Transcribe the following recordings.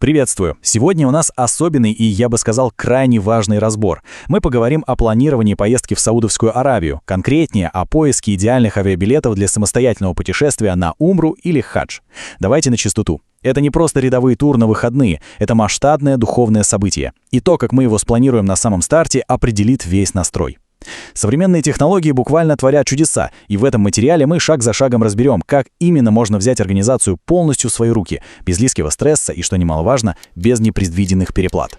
Приветствую! Сегодня у нас особенный и, я бы сказал, крайне важный разбор. Мы поговорим о планировании поездки в Саудовскую Аравию, конкретнее о поиске идеальных авиабилетов для самостоятельного путешествия на Умру или Хадж. Давайте на чистоту. Это не просто рядовой тур на выходные, это масштабное духовное событие. И то, как мы его спланируем на самом старте, определит весь настрой. Современные технологии буквально творят чудеса, и в этом материале мы шаг за шагом разберем, как именно можно взять организацию полностью в свои руки, без лишнего стресса и, что немаловажно, без непредвиденных переплат.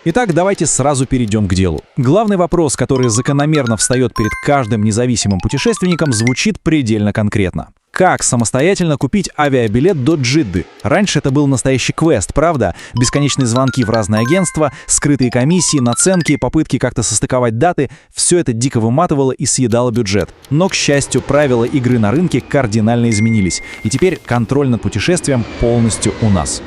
Итак, давайте сразу перейдем к делу. Главный вопрос, который закономерно встает перед каждым независимым путешественником, звучит предельно конкретно. Как самостоятельно купить авиабилет до Джидды? Раньше это был настоящий квест, правда? Бесконечные звонки в разные агентства, скрытые комиссии, наценки, попытки как-то состыковать даты — все это дико выматывало и съедало бюджет. Но, к счастью, правила игры на рынке кардинально изменились, и теперь контроль над путешествием полностью у нас.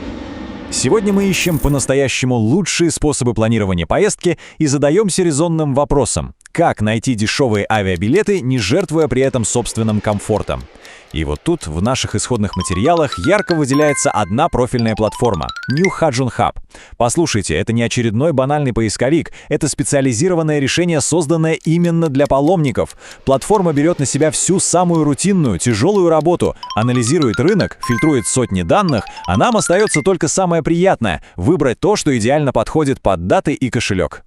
Сегодня мы ищем по-настоящему лучшие способы планирования поездки и задаемся резонным вопросом: как найти дешевые авиабилеты, не жертвуя при этом собственным комфортом? И вот тут в наших исходных материалах ярко выделяется одна профильная платформа — New Hajjun Hub. Послушайте, это не очередной банальный поисковик, это специализированное решение, созданное именно для паломников. Платформа берет на себя всю самую рутинную, тяжелую работу, анализирует рынок, фильтрует сотни данных, а нам остается только самое приятное — выбрать то, что идеально подходит под даты и кошелек.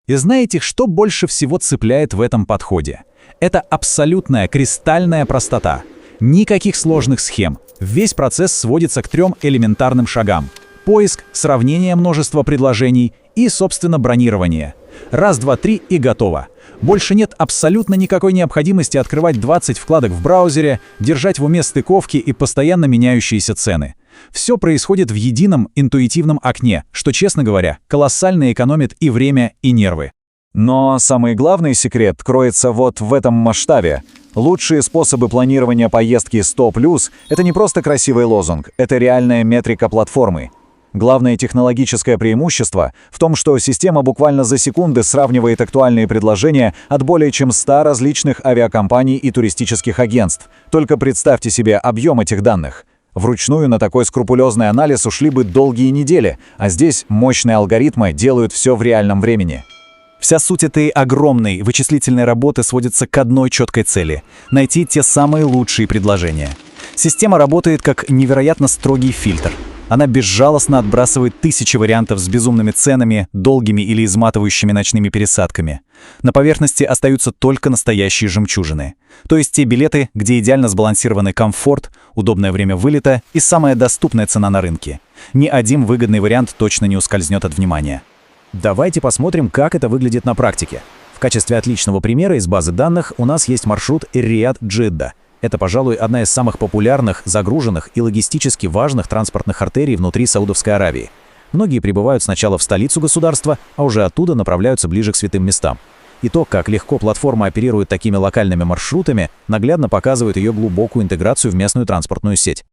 И знаете, что больше всего цепляет в этом подходе? Это абсолютная кристальная простота. Никаких сложных схем. Весь процесс сводится к 3 элементарным шагам. Поиск, сравнение множества предложений и, собственно, бронирование. Раз, два, три и готово. Больше нет абсолютно никакой необходимости открывать 20 вкладок в браузере, держать в уме стыковки и постоянно меняющиеся цены. Все происходит в едином интуитивном окне, что, честно говоря, колоссально экономит и время, и нервы. Но самый главный секрет кроется вот в этом масштабе. Лучшие способы планирования поездки 100+, это не просто красивый лозунг, это реальная метрика платформы. Главное технологическое преимущество в том, что система буквально за секунды сравнивает актуальные предложения от более чем 100 различных авиакомпаний и туристических агентств. Только представьте себе объем этих данных. Вручную на такой скрупулезный анализ ушли бы долгие недели, а здесь мощные алгоритмы делают все в реальном времени. Вся суть этой огромной вычислительной работы сводится к одной четкой цели — найти те самые лучшие предложения. Система работает как невероятно строгий фильтр. Она безжалостно отбрасывает тысячи вариантов с безумными ценами, долгими или изматывающими ночными пересадками. На поверхности остаются только настоящие жемчужины. То есть те билеты, где идеально сбалансированы комфорт, удобное время вылета и самая доступная цена на рынке. Ни один выгодный вариант точно не ускользнет от внимания. Давайте посмотрим, как это выглядит на практике. В качестве отличного примера из базы данных у нас есть маршрут Эр-Рияд-Джидда. Это, пожалуй, одна из самых популярных, загруженных и логистически важных транспортных артерий внутри Саудовской Аравии. Многие прибывают сначала в столицу государства, а уже оттуда направляются ближе к святым местам. И то, как легко платформа оперирует такими локальными маршрутами, наглядно показывает ее глубокую интеграцию в местную транспортную сеть.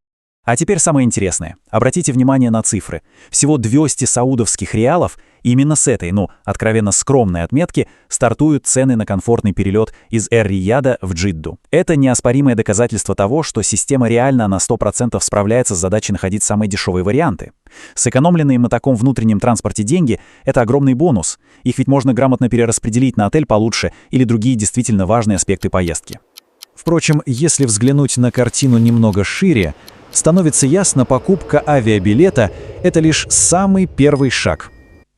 А теперь самое интересное. Обратите внимание на цифры. Всего 200 саудовских реалов, и именно с этой, откровенно скромной отметки, стартуют цены на комфортный перелет из Эр-Рияда в Джидду. Это неоспоримое доказательство того, что система реально на 100% справляется с задачей находить самые дешевые варианты. Сэкономленные на таком внутреннем транспорте деньги — это огромный бонус. Их ведь можно грамотно перераспределить на отель получше или другие действительно важные аспекты поездки. Впрочем, если взглянуть на картину немного шире, становится ясно, покупка авиабилета — это лишь самый первый шаг.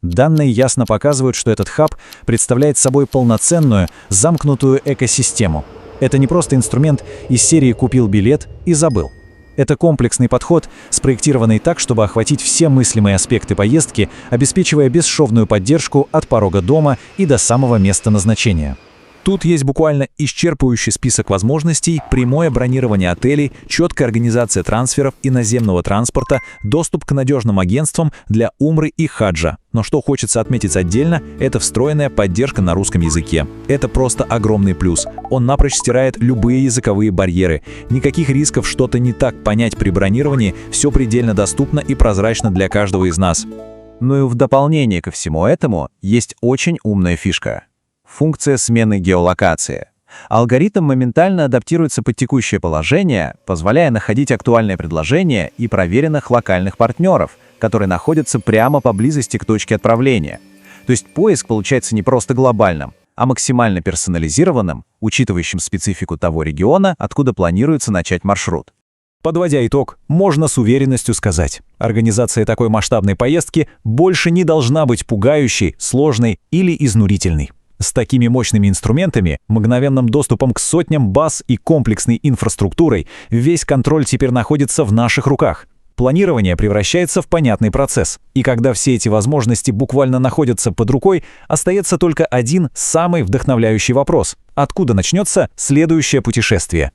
Данные ясно показывают, что этот хаб представляет собой полноценную, замкнутую экосистему. Это не просто инструмент из серии «купил билет и забыл». Это комплексный подход, спроектированный так, чтобы охватить все мыслимые аспекты поездки, обеспечивая бесшовную поддержку от порога дома и до самого места назначения. Тут есть буквально исчерпывающий список возможностей, прямое бронирование отелей, четкая организация трансферов и наземного транспорта, доступ к надежным агентствам для Умры и Хаджа. Но что хочется отметить отдельно, это встроенная поддержка на русском языке. Это просто огромный плюс. Он напрочь стирает любые языковые барьеры. Никаких рисков что-то не так понять при бронировании, все предельно доступно и прозрачно для каждого из нас. Ну и в дополнение ко всему этому есть очень умная фишка. Функция смены геолокации. Алгоритм моментально адаптируется под текущее положение, позволяя находить актуальные предложения и проверенных локальных партнеров, которые находятся прямо поблизости к точке отправления. То есть поиск получается не просто глобальным, а максимально персонализированным, учитывающим специфику того региона, откуда планируется начать маршрут. Подводя итог, можно с уверенностью сказать, организация такой масштабной поездки больше не должна быть пугающей, сложной или изнурительной. С такими мощными инструментами, мгновенным доступом к сотням баз и комплексной инфраструктурой, весь контроль теперь находится в наших руках. Планирование превращается в понятный процесс, и когда все эти возможности буквально находятся под рукой, остается только один самый вдохновляющий вопрос: откуда начнется следующее путешествие?